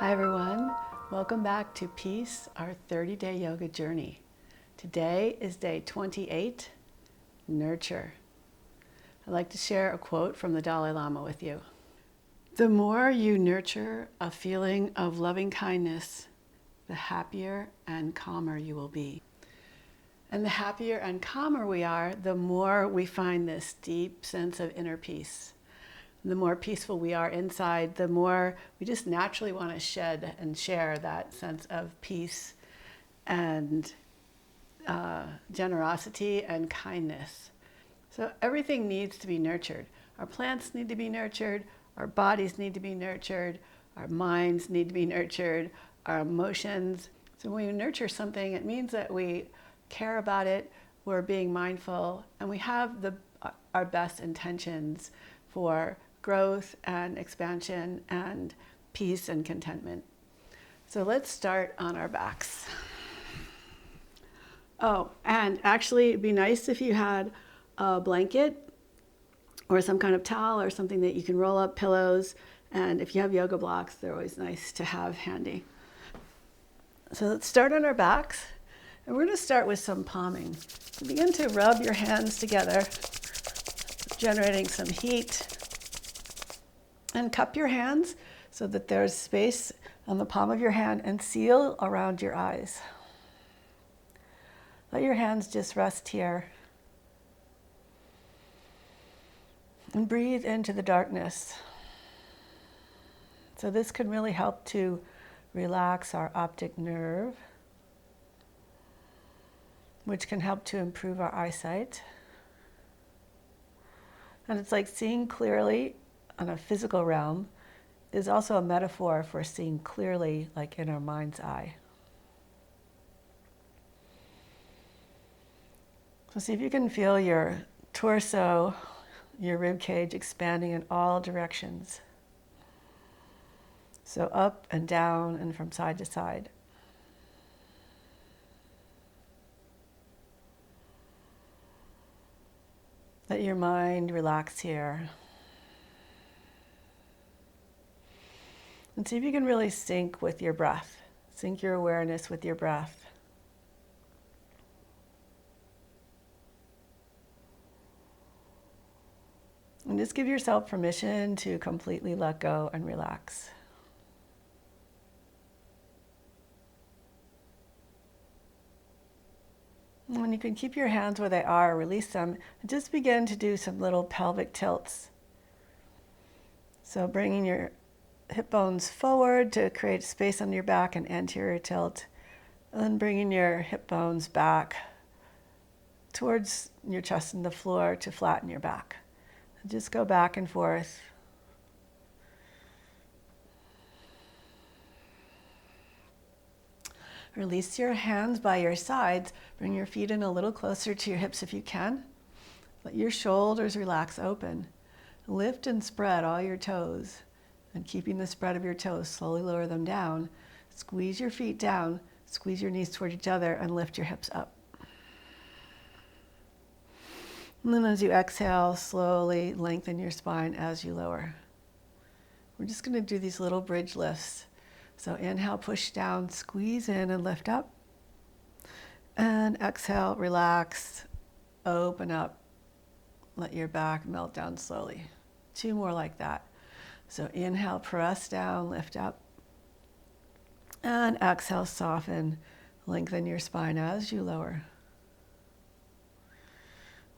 Hi everyone, welcome back to Peace, our 30-day yoga journey. Today is day 28, Nurture. I'd like to share a quote from the Dalai Lama with you. The more you nurture a feeling of loving kindness, the happier and calmer you will be. And the happier and calmer we are, the more we find this deep sense of inner peace. The more peaceful we are inside, the more we just naturally want to shed and share that sense of peace and generosity and kindness. So everything needs to be nurtured. Our plants need to be nurtured, our bodies need to be nurtured, our minds need to be nurtured, our emotions. So when we nurture something, it means that we care about it, we're being mindful, and we have our best intentions for growth and expansion and peace and contentment. So let's start on our backs. Oh, and actually it'd be nice if you had a blanket or some kind of towel or something that you can roll up, pillows, and if you have yoga blocks, they're always nice to have handy. So let's start on our backs, and we're going to start with some palming. So begin to rub your hands together, generating some heat. And cup your hands so that there's space on the palm of your hand, and seal around your eyes. Let your hands just rest here. And breathe into the darkness. So this can really help to relax our optic nerve, which can help to improve our eyesight. And it's like seeing clearly on a physical realm is also a metaphor for seeing clearly, like in our mind's eye. So see if you can feel your torso, your rib cage expanding in all directions. So up and down and from side to side. Let your mind relax here. And see if you can really sync with your breath. Sync your awareness with your breath. And just give yourself permission to completely let go and relax. And when you can keep your hands where they are, release them, and just begin to do some little pelvic tilts. So bringing your hip bones forward to create space on your back, and anterior tilt. And then bringing your hip bones back towards your chest and the floor to flatten your back. And just go back and forth. Release your hands by your sides. Bring your feet in a little closer to your hips if you can. Let your shoulders relax open. Lift and spread all your toes. And keeping the spread of your toes, slowly lower them down. Squeeze your feet down, squeeze your knees toward each other, and lift your hips up. And then as you exhale, slowly lengthen your spine as you lower. We're just going to do these little bridge lifts. So inhale, push down, squeeze in and lift up. And exhale, relax, open up. Let your back melt down slowly. 2 more like that. So inhale, press down, lift up. And exhale, soften, lengthen your spine as you lower.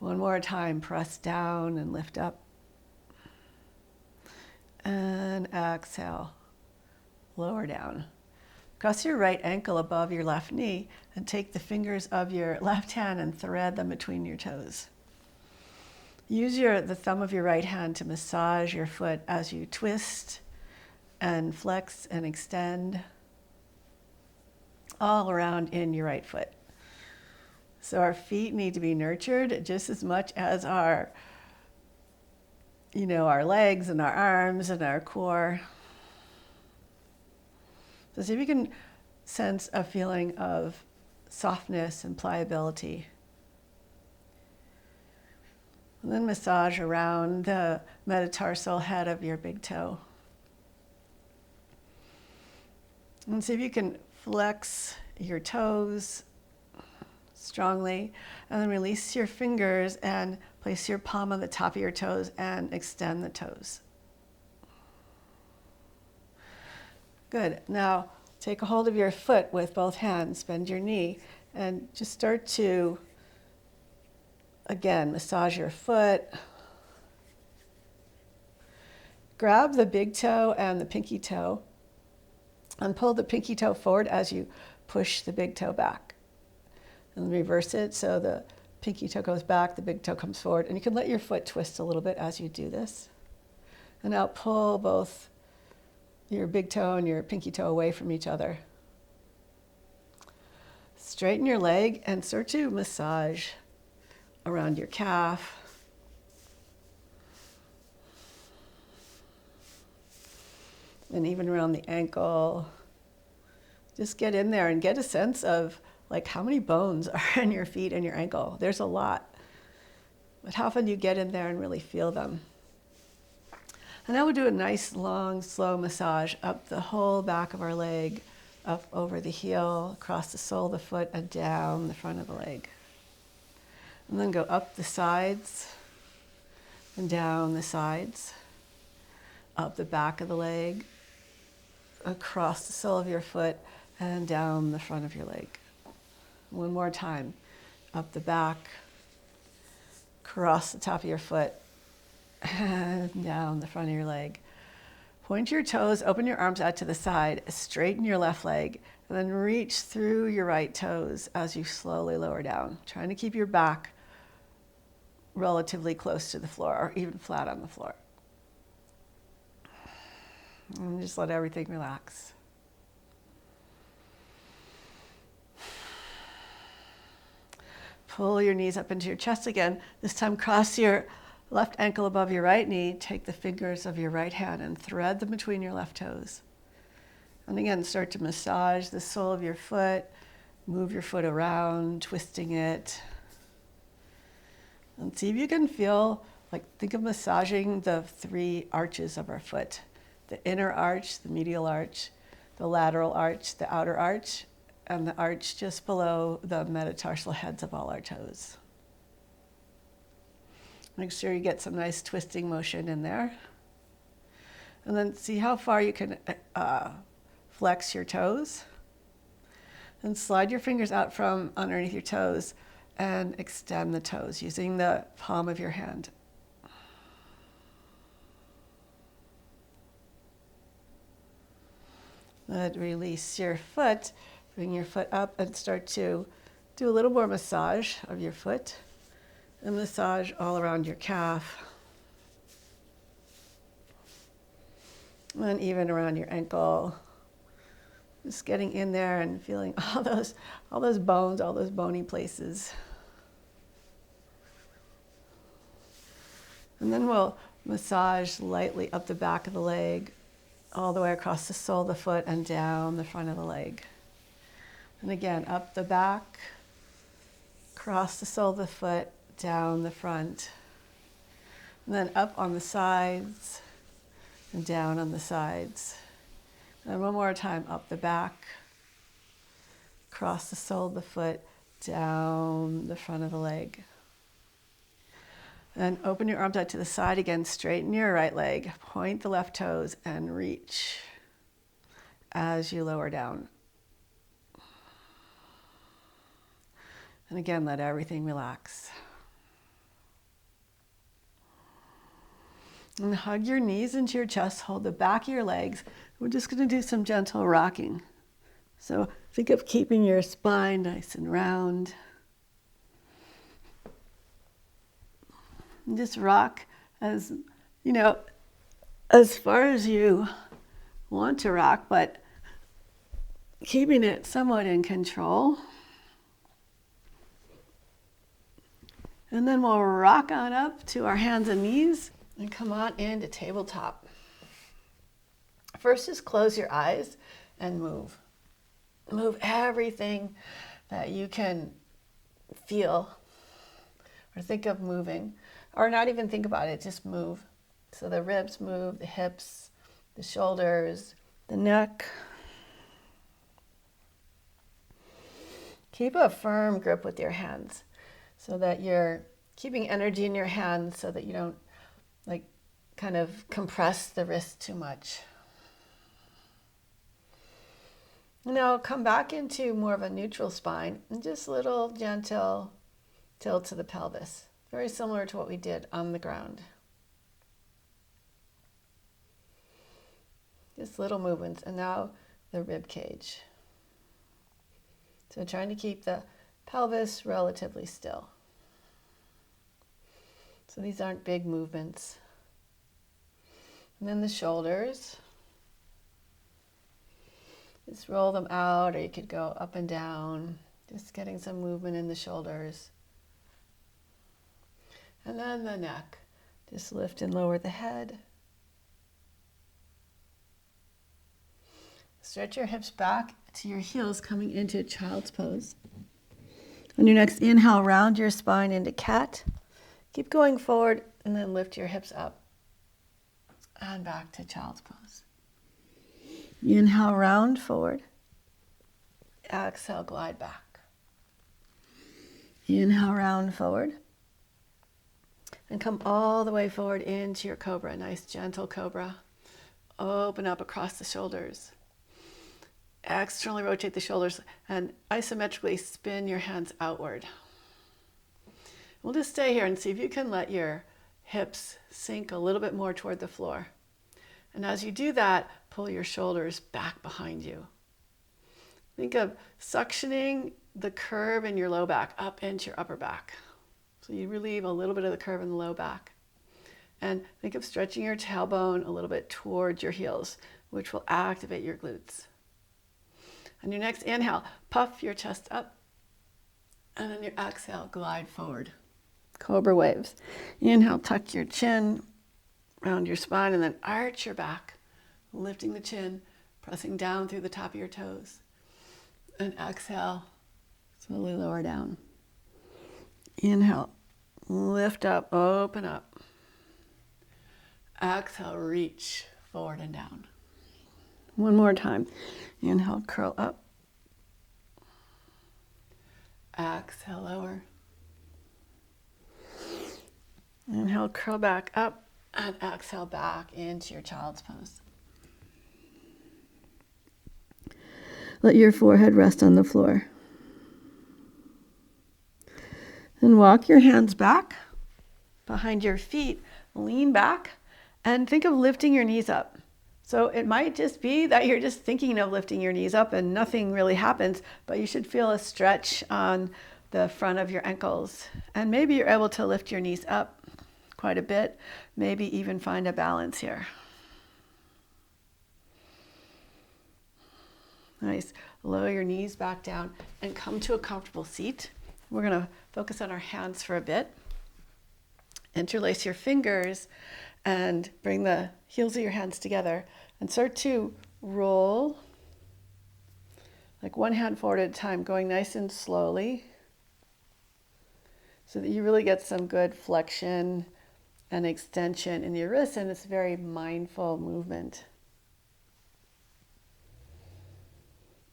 1 more time, press down and lift up. And exhale, lower down. Cross your right ankle above your left knee and take the fingers of your left hand and thread them between your toes. Use the thumb of your right hand to massage your foot as you twist and flex and extend all around in your right foot. So our feet need to be nurtured just as much as our legs and our arms and our core. So see if you can sense a feeling of softness and pliability. And then massage around the metatarsal head of your big toe. And see if you can flex your toes strongly, and then release your fingers and place your palm on the top of your toes and extend the toes. Good. Now take a hold of your foot with both hands, bend your knee, and just start to, again, massage your foot. Grab the big toe and the pinky toe and pull the pinky toe forward as you push the big toe back. And reverse it so the pinky toe goes back, the big toe comes forward. And you can let your foot twist a little bit as you do this. And now pull both your big toe and your pinky toe away from each other. Straighten your leg and start to massage around your calf. And even around the ankle. Just get in there and get a sense of like how many bones are in your feet and your ankle. There's a lot. But how often you get in there and really feel them. And now we'll do a nice, long, slow massage up the whole back of our leg, up over the heel, across the sole of the foot, and down the front of the leg. And then go up the sides and down the sides, up the back of the leg, across the sole of your foot, and down the front of your leg. One more time. Up the back, across the top of your foot, and down the front of your leg. Point your toes, open your arms out to the side, straighten your left leg, and then reach through your right toes as you slowly lower down, trying to keep your back relatively close to the floor or even flat on the floor. And just let everything relax. Pull your knees up into your chest again. This time cross your left ankle above your right knee. Take the fingers of your right hand and thread them between your left toes. And again, start to massage the sole of your foot. Move your foot around, twisting it. And see if you can feel, like think of massaging the three arches of our foot. The inner arch, the medial arch, the lateral arch, the outer arch, and the arch just below the metatarsal heads of all our toes. Make sure you get some nice twisting motion in there. And then see how far you can flex your toes. And slide your fingers out from underneath your toes and extend the toes using the palm of your hand. Then release your foot. Bring your foot up and start to do a little more massage of your foot and massage all around your calf and even around your ankle. Just getting in there and feeling all those bones, all those bony places. And then we'll massage lightly up the back of the leg, all the way across the sole of the foot and down the front of the leg. And again, up the back, across the sole of the foot, down the front. And then up on the sides and down on the sides. And one more time, up the back, across the sole of the foot, down the front of the leg. And open your arms out to the side again, straighten your right leg, point the left toes, and reach as you lower down. And again, let everything relax. And hug your knees into your chest, hold the back of your legs. We're just going to do some gentle rocking. So think of keeping your spine nice and round. And just rock as, as far as you want to rock, but keeping it somewhat in control. And then we'll rock on up to our hands and knees and come on into tabletop. First, just close your eyes and move. Move everything that you can feel or think of moving, or not even think about it, just move. So the ribs move, the hips, the shoulders, the neck, Keep a firm grip with your hands so that you're keeping energy in your hands so that you don't like kind of compress the wrist too much. Now come back into more of a neutral spine and just a little gentle tilt to the pelvis. Very similar to what we did on the ground. Just little movements. And now the rib cage. So trying to keep the pelvis relatively still. So these aren't big movements. And then the shoulders. Just roll them out, or you could go up and down. Just getting some movement in the shoulders. And then the neck. Just lift and lower the head. Stretch your hips back to your heels, coming into child's pose. On your next inhale, round your spine into cat. Keep going forward and then lift your hips up. And back to child's pose. Inhale, round forward. Exhale, glide back. Inhale, round forward. And come all the way forward into your cobra. Nice gentle cobra. Open up across the shoulders. Externally rotate the shoulders and isometrically spin your hands outward. We'll just stay here and see if you can let your hips sink a little bit more toward the floor. And as you do that, pull your shoulders back behind you. Think of suctioning the curve in your low back up into your upper back. So you relieve a little bit of the curve in the low back. And think of stretching your tailbone a little bit towards your heels, which will activate your glutes. On your next inhale, puff your chest up. And on your exhale, glide forward. Cobra waves. Inhale, tuck your chin, round your spine, and then arch your back, lifting the chin, pressing down through the top of your toes. And exhale, slowly lower down. Inhale, lift up, open up. Exhale, reach forward and down. One more time. Inhale, curl up. Exhale, lower. Inhale, curl back up. And exhale back into your child's pose. Let your forehead rest on the floor. Then walk your hands back behind your feet. Lean back and think of lifting your knees up. So it might just be that you're just thinking of lifting your knees up and nothing really happens, but you should feel a stretch on the front of your ankles. And maybe you're able to lift your knees up quite a bit, maybe even find a balance here. Nice. Lower your knees back down and come to a comfortable seat. We're going to focus on our hands for a bit. Interlace your fingers and bring the heels of your hands together and start to roll like one hand forward at a time, going nice and slowly so that you really get some good flexion and extension in your wrists, and it's a very mindful movement.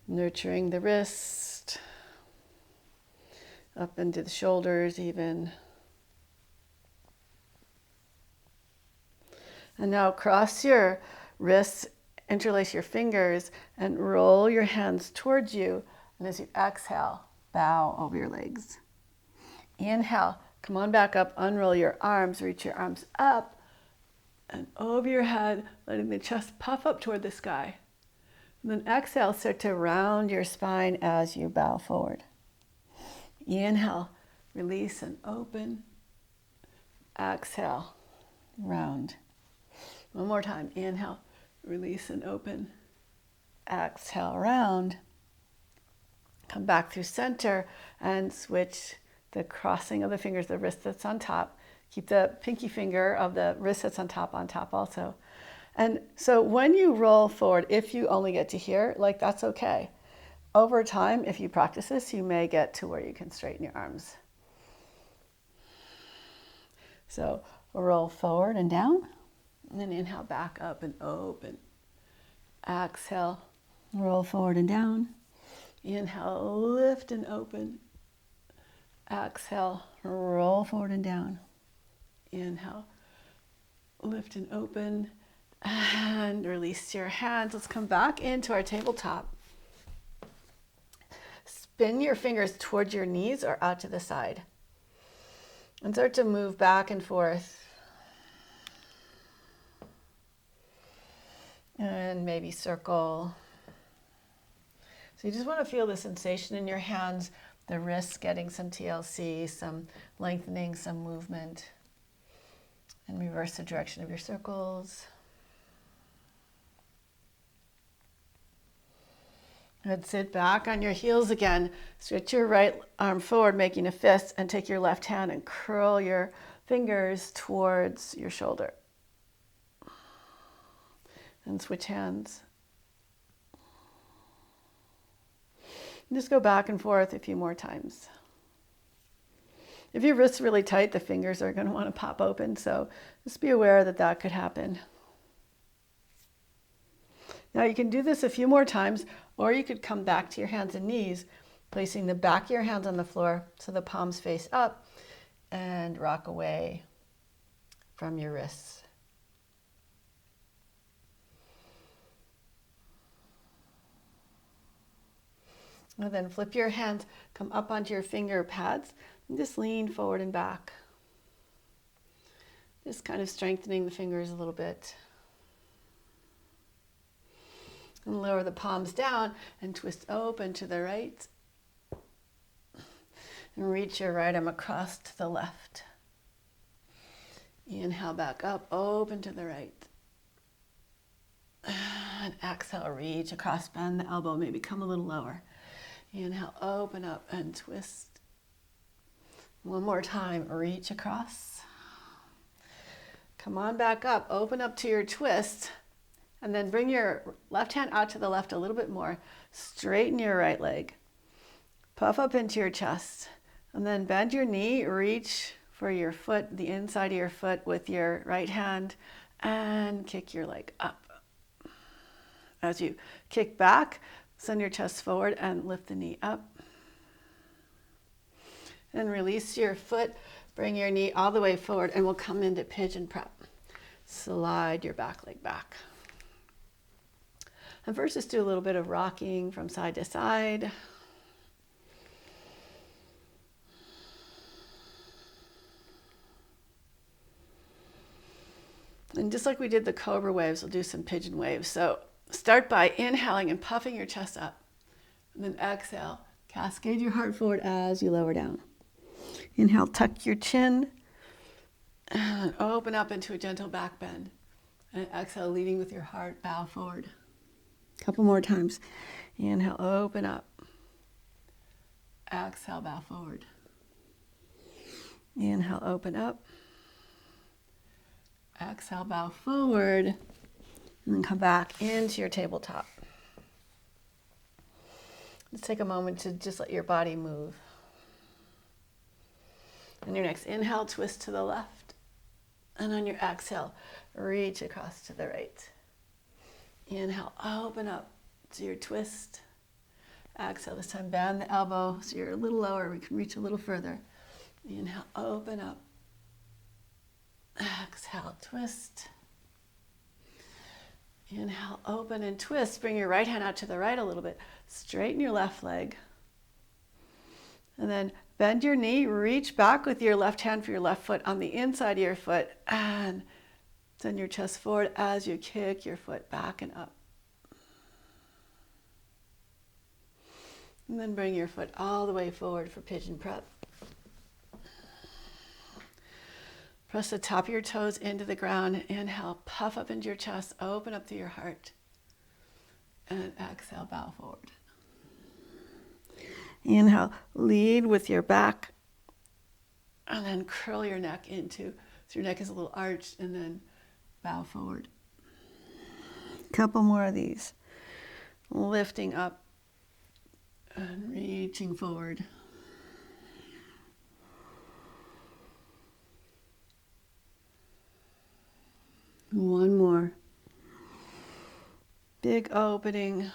Nurturing the wrist, up into the shoulders even. And now cross your wrists, interlace your fingers, and roll your hands towards you. And as you exhale, bow over your legs. Inhale, come on back up, unroll your arms, reach your arms up and over your head, letting the chest puff up toward the sky. And then exhale, start to round your spine as you bow forward. Inhale, release and open. Exhale, round. One more time. Inhale, release and open. Exhale, round. Come back through center and switch the crossing of the fingers, the wrist that's on top. Keep the pinky finger of the wrist that's on top also. And so when you roll forward, if you only get to here, like that's okay. Over time, if you practice this, you may get to where you can straighten your arms. So roll forward and down, and then inhale back up and open. Exhale, roll forward and down. Inhale, lift and open. Exhale, roll forward and down. Inhale, lift and open. And release your hands. Let's come back into our tabletop. Spin your fingers towards your knees or out to the side. And start to move back and forth. And maybe circle. So you just want to feel the sensation in your hands, the wrists getting some TLC, some lengthening, some movement. And reverse the direction of your circles. And sit back on your heels again. Stretch your right arm forward, making a fist, and take your left hand and curl your fingers towards your shoulder. And switch hands. And just go back and forth a few more times. If your wrist's really tight, the fingers are going to want to pop open, so just be aware that that could happen. Now you can do this a few more times, or you could come back to your hands and knees, placing the back of your hands on the floor so the palms face up, and rock away from your wrists. And then flip your hands, come up onto your finger pads, and just lean forward and back. Just kind of strengthening the fingers a little bit. And lower the palms down and twist open to the right. And reach your right arm across to the left. Inhale back up, open to the right. And exhale, reach across, bend the elbow, maybe come a little lower. Inhale, open up and twist. One more time, reach across. Come on back up, open up to your twist. And then bring your left hand out to the left a little bit more. Straighten your right leg. Puff up into your chest. And then bend your knee, reach for your foot, the inside of your foot with your right hand, and kick your leg up. As you kick back, send your chest forward and lift the knee up. And release your foot, bring your knee all the way forward, and we'll come into pigeon prep. Slide your back leg back. And first, just do a little bit of rocking from side to side. And just like we did the cobra waves, we'll do some pigeon waves. So start by inhaling and puffing your chest up. And then exhale, cascade your heart forward as you lower down. Inhale, tuck your chin. And open up into a gentle back bend. And exhale, leading with your heart, bow forward. Couple more times. Inhale, open up. Exhale, bow forward. Inhale, open up. Exhale, bow forward. And then come back into your tabletop. Let's take a moment to just let your body move. On your next inhale, twist to the left. And on your exhale, reach across to the right. Inhale, open up to your twist. Exhale, this time bend the elbow so you're a little lower. We can reach a little further. Inhale, open up. Exhale, twist. Inhale, open and twist. Bring your right hand out to the right a little bit. Straighten your left leg. And then bend your knee. Reach back with your left hand for your left foot on the inside of your foot. And send your chest forward as you kick your foot back and up. And then bring your foot all the way forward for pigeon prep. Press the top of your toes into the ground. Inhale, puff up into your chest, open up to your heart. And exhale, bow forward. Inhale, lead with your back. And then curl your neck into, so your neck is a little arched, and then bow forward. Couple more of these. Lifting up and reaching forward. One more. Big opening.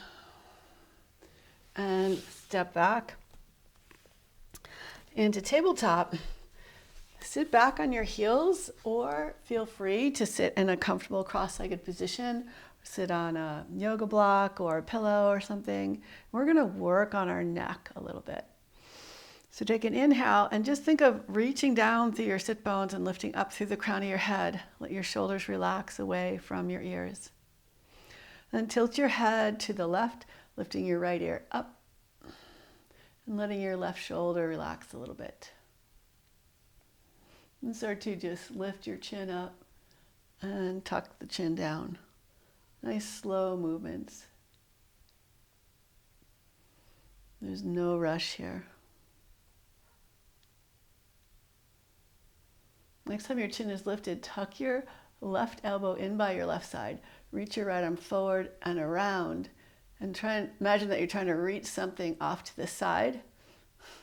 and step back into tabletop. Sit back on your heels, or feel free to sit in a comfortable cross-legged position. Sit on a yoga block or a pillow or something. We're going to work on our neck a little bit. So take an inhale and just think of reaching down through your sit bones and lifting up through the crown of your head. Let your shoulders relax away from your ears. Then tilt your head to the left, lifting your right ear up and letting your left shoulder relax a little bit. And start to just lift your chin up and tuck the chin down. Nice slow movements. There's no rush here. Next time your chin is lifted, tuck your left elbow in by your left side. Reach your right arm forward and around. And try and imagine that you're trying to reach something off to the side.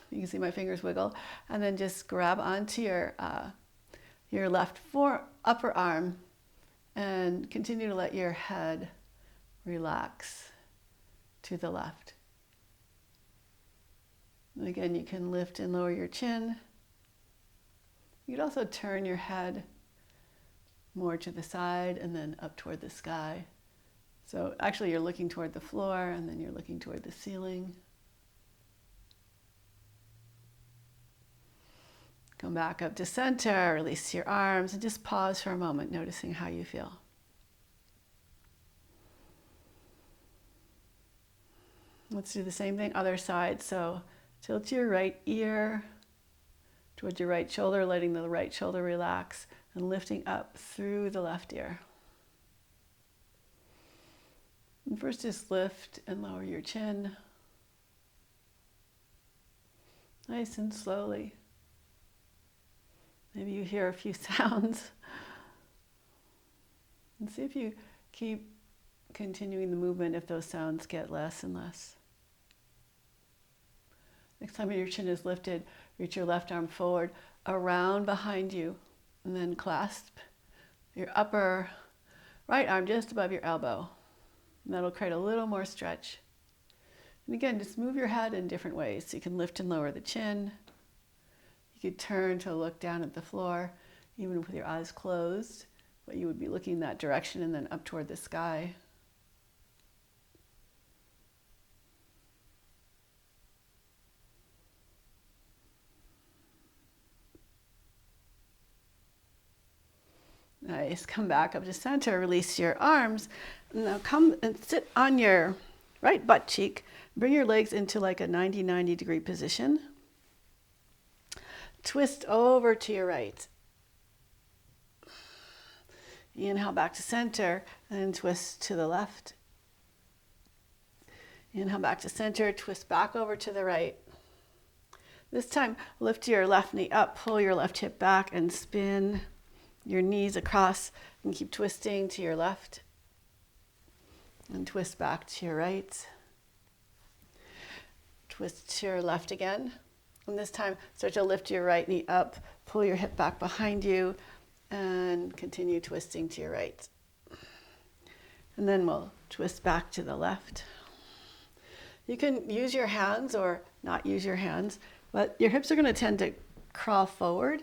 You can see my fingers wiggle. And then just grab onto your left upper arm and continue to let your head relax to the left. And again, you can lift and lower your chin. You could also turn your head more to the side and then up toward the sky. So actually you're looking toward the floor and then you're looking toward the ceiling. Come back up to center, release your arms, and just pause for a moment, noticing how you feel. Let's do the same thing, other side. So tilt your right ear towards your right shoulder, letting the right shoulder relax, and lifting up through the left ear. And first just lift and lower your chin. Nice and slowly. Maybe you hear a few sounds. And see if you keep continuing the movement if those sounds get less and less. Next time your chin is lifted, reach your left arm forward, around behind you, and then clasp your upper right arm just above your elbow. And that'll create a little more stretch. And again, just move your head in different ways. So you can lift and lower the chin. You could turn to look down at the floor, even with your eyes closed, but you would be looking that direction and then up toward the sky. Nice. Come back up to center. Release your arms. Now come and sit on your right butt cheek. Bring your legs into like a 90 degree position. Twist over to your right. Inhale back to center and twist to the left. Inhale back to center, twist back over to the right. This time, lift your left knee up, pull your left hip back, and spin your knees across, and keep twisting to your left. And twist back to your right. Twist to your left again. And this time, start to lift your right knee up, pull your hip back behind you, and continue twisting to your right. And then we'll twist back to the left. You can use your hands or not use your hands, but your hips are going to tend to crawl forward.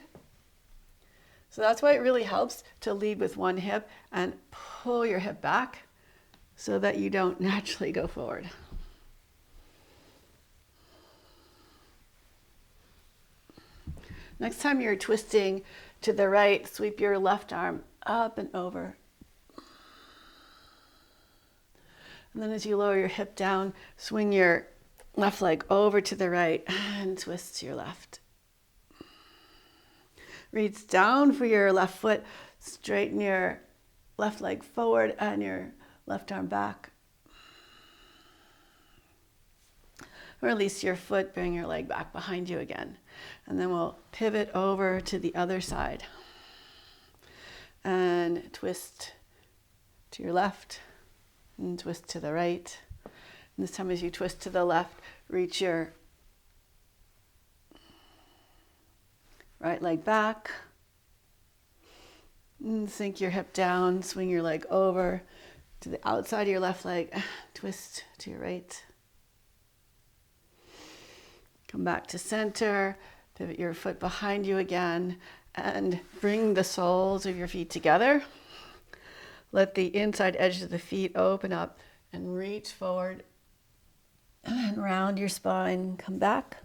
So that's why it really helps to lead with one hip and pull your hip back so that you don't naturally go forward. Next time you're twisting to the right, sweep your left arm up and over. And then as you lower your hip down, swing your left leg over to the right and twist to your left. Reach down for your left foot, straighten your left leg forward and your left arm back. Release your foot, bring your leg back behind you again. And then we'll pivot over to the other side. And twist to your left and twist to the right. And this time as you twist to the left, reach your right leg back. And sink your hip down, swing your leg over to the outside of your left leg, twist to your right. Come back to center, pivot your foot behind you again, and bring the soles of your feet together. Let the inside edges of the feet open up and reach forward and round your spine. Come back.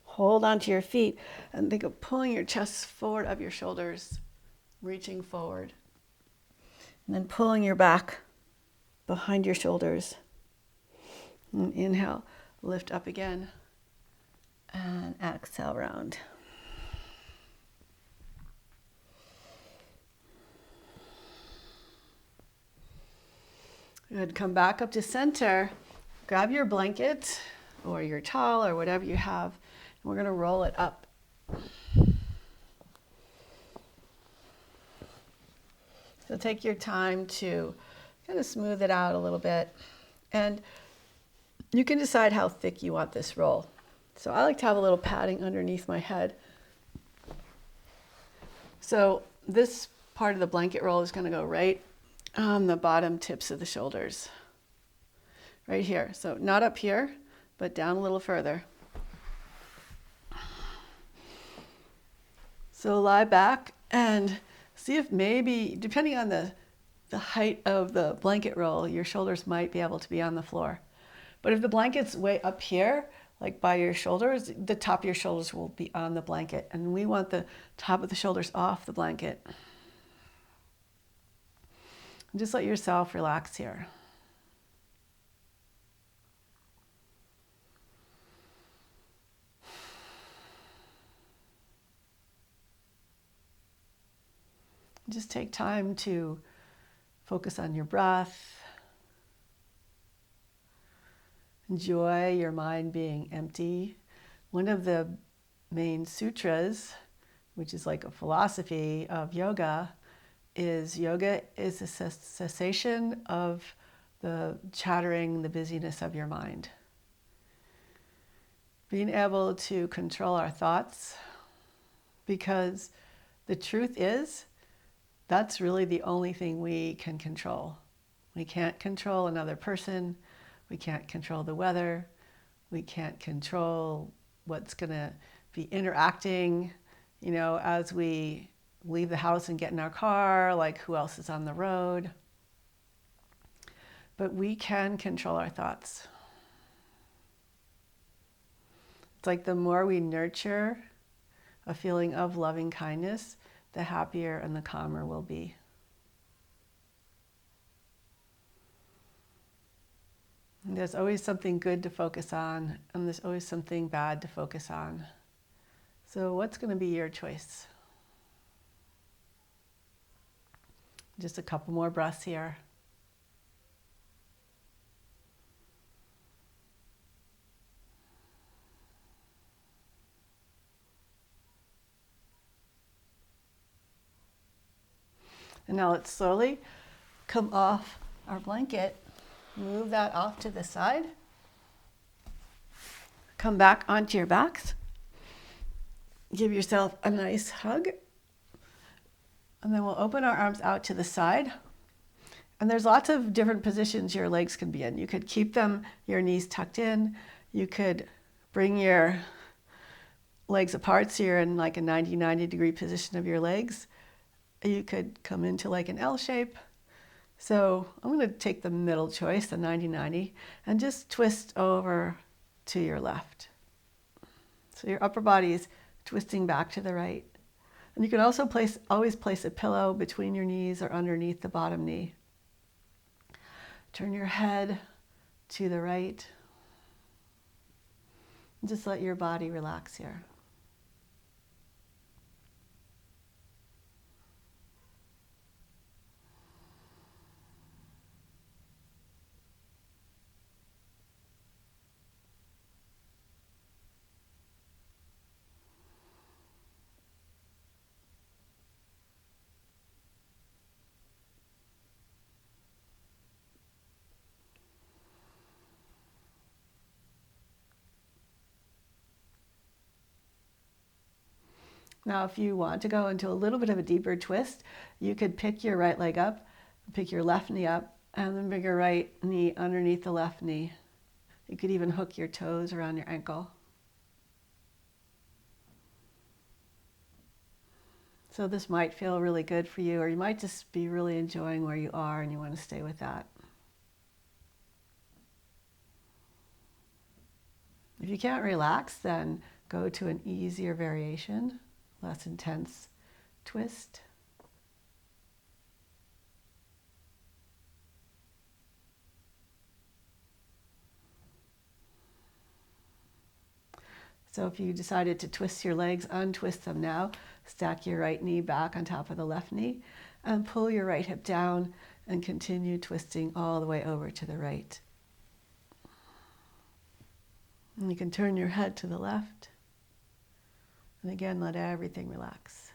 Hold onto your feet and think of pulling your chest forward up your shoulders, reaching forward. And then pulling your back behind your shoulders. And inhale, lift up again. And exhale, round. Good. Come back up to center. Grab your blanket or your towel or whatever you have. And we're going to roll it up. So take your time to kind of smooth it out a little bit. And you can decide how thick you want this roll. So I like to have a little padding underneath my head. So this part of the blanket roll is going to go right on the bottom tips of the shoulders. Right here. So not up here, but down a little further. So lie back and see if maybe, depending on the height of the blanket roll, your shoulders might be able to be on the floor. But if the blanket's way up here, like by your shoulders, the top of your shoulders will be on the blanket. And we want the top of the shoulders off the blanket. And just let yourself relax here. Just take time to focus on your breath. Enjoy your mind being empty. One of the main sutras, which is like a philosophy of yoga is a cessation of the chattering, the busyness of your mind. Being able to control our thoughts, because the truth is, that's really the only thing we can control. We can't control another person. We can't control the weather. We can't control what's going to be interacting, as we leave the house and get in our car, like who else is on the road. But we can control our thoughts. It's like the more we nurture a feeling of loving kindness, the happier and the calmer we'll be. And there's always something good to focus on, and there's always something bad to focus on. So what's going to be your choice? Just a couple more breaths here. And now let's slowly come off our blanket. Move that off to the side. Come back onto your backs. Give yourself a nice hug. And then we'll open our arms out to the side. And there's lots of different positions your legs can be in. You could keep your knees tucked in. You could bring your legs apart so you're in like a 90 degree position of your legs. You could come into like an L shape. So I'm going to take the middle choice, the 90-90, and just twist over to your left. So your upper body is twisting back to the right. And you can also always place a pillow between your knees or underneath the bottom knee. Turn your head to the right. And just let your body relax here. Now, if you want to go into a little bit of a deeper twist, you could pick your right leg up, pick your left knee up, and then bring your right knee underneath the left knee. You could even hook your toes around your ankle. So this might feel really good for you, or you might just be really enjoying where you are and you want to stay with that. If you can't relax, then go to an easier variation, less intense twist. So if you decided to twist your legs, untwist them now. Stack your right knee back on top of the left knee and pull your right hip down and continue twisting all the way over to the right. And you can turn your head to the left. And again, let everything relax.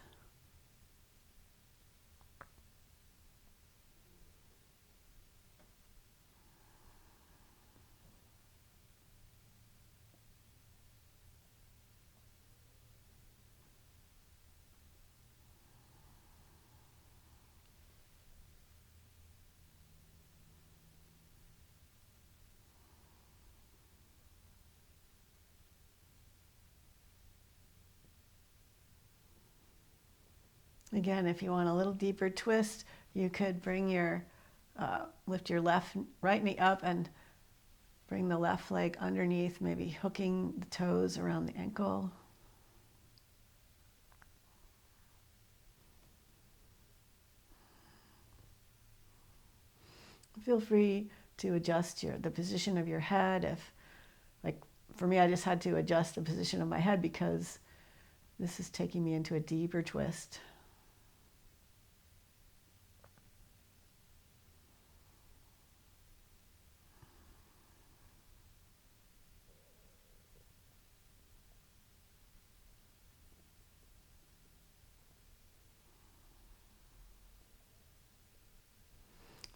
Again, if you want a little deeper twist, you could bring lift your right knee up and bring the left leg underneath, maybe hooking the toes around the ankle. Feel free to adjust the position of your head. If, like for me, I just had to adjust the position of my head because this is taking me into a deeper twist.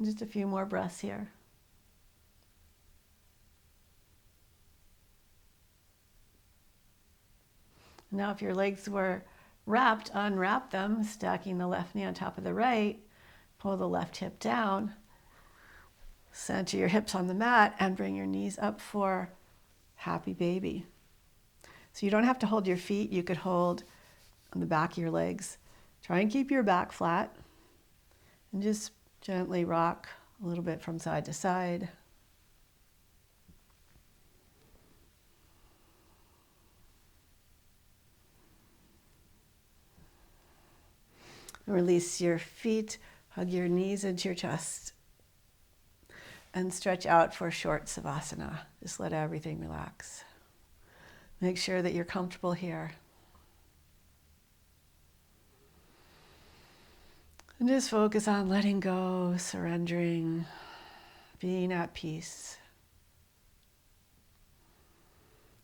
Just a few more breaths here. Now if your legs were wrapped, unwrap them, stacking the left knee on top of the right, pull the left hip down, center your hips on the mat and bring your knees up for happy baby. So you don't have to hold your feet, you could hold on the back of your legs. Try and keep your back flat and just gently rock a little bit from side to side. Release your feet, hug your knees into your chest, and stretch out for short savasana. Just let everything relax. Make sure that you're comfortable here. And just focus on letting go, surrendering, being at peace.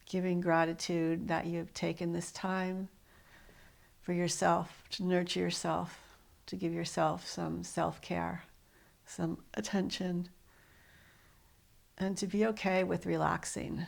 Giving gratitude that you've taken this time for yourself, to nurture yourself, to give yourself some self-care, some attention, and to be okay with relaxing.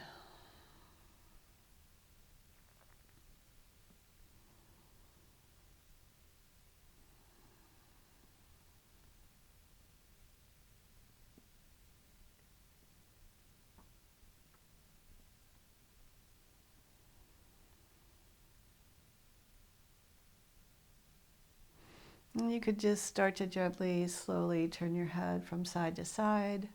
And you could just start to gently, slowly turn your head from side to side.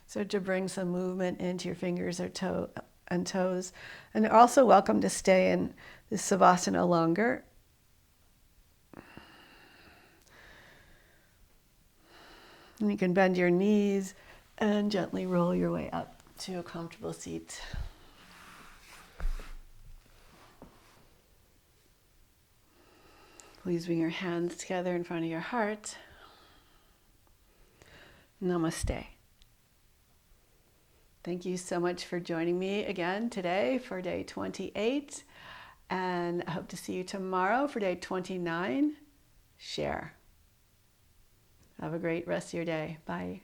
So to bring some movement into your fingers or toes. And you're also welcome to stay in this savasana longer. And you can bend your knees and gently roll your way up to a comfortable seat. Please bring your hands together in front of your heart. Namaste. Thank you so much for joining me again today for day 28. And I hope to see you tomorrow for day 29. Share. Have a great rest of your day. Bye.